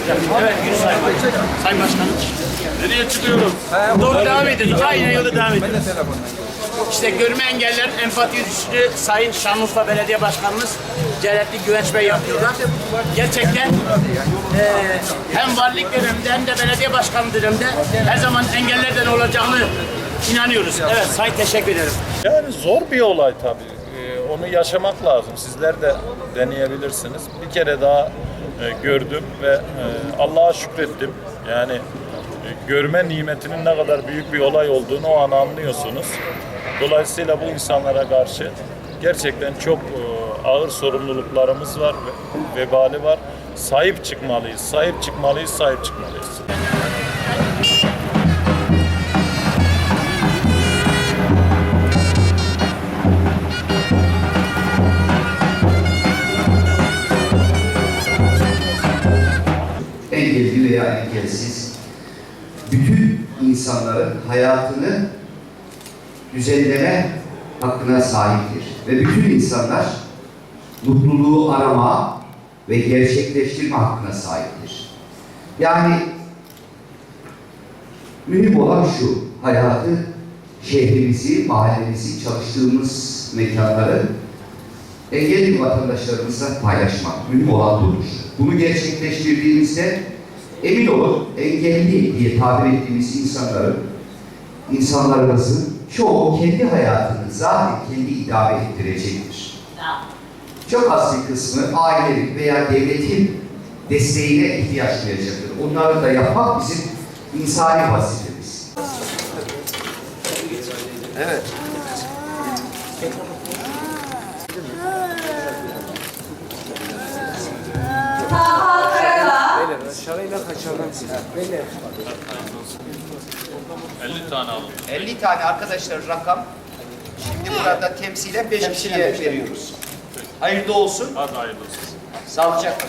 Evet, Yunus Sayın Başkanım. Sayın Başkanım. Nereye çıkıyoruz? Doğru devam edin. Aynı yolda devam edin. İşte görme engellilerin empati yürüyüşünü Sayın Şanlıurfa Belediye Başkanımız Celalettin Güvenç Bey yapıyorlar. Gerçekten hem valilik döneminde hem de belediye başkanı döneminde her zaman engellerden olacağını inanıyoruz. Evet, Sayın teşekkür ederim. Yani zor bir olay tabii. Onu yaşamak lazım. Sizler de deneyebilirsiniz. Bir kere daha gördüm ve Allah'a şükrettim. Yani görme nimetinin ne kadar büyük bir olay olduğunu o an anlıyorsunuz. Dolayısıyla bu insanlara karşı gerçekten çok ağır sorumluluklarımız var, vebali var. Sahip çıkmalıyız, sahip çıkmalıyız, sahip çıkmalıyız. Engelli veya engelsiz bütün insanların hayatını düzenleme hakkına sahiptir. Ve bütün insanlar mutluluğu arama ve gerçekleştirme hakkına sahiptir. Yani mühim olan şu, hayatı, şehrimizi, mahallemizi, çalıştığımız mekanları engelli vatandaşlarımızla paylaşmak, mühim olan budur. Bunu gerçekleştirdiğimizde emin olun engelli diye tabir ettiğimiz insanlarımızın çoğu kendi hayatını zaten kendi idame ettirecektir. Çok az bir kısmı ailenin veya devletin desteğine ihtiyaç duyacaktır. Onları da yapmak bizim insani vazifemiz. Evet. Şarayla kaçalım size. 50 tane alın. 50 tane arkadaşlar rakam. Şimdi burada temsilen 5 kişiye veriyoruz. Hayırlı olsun. Hadi hayırlı olsun. Sağlıcakla.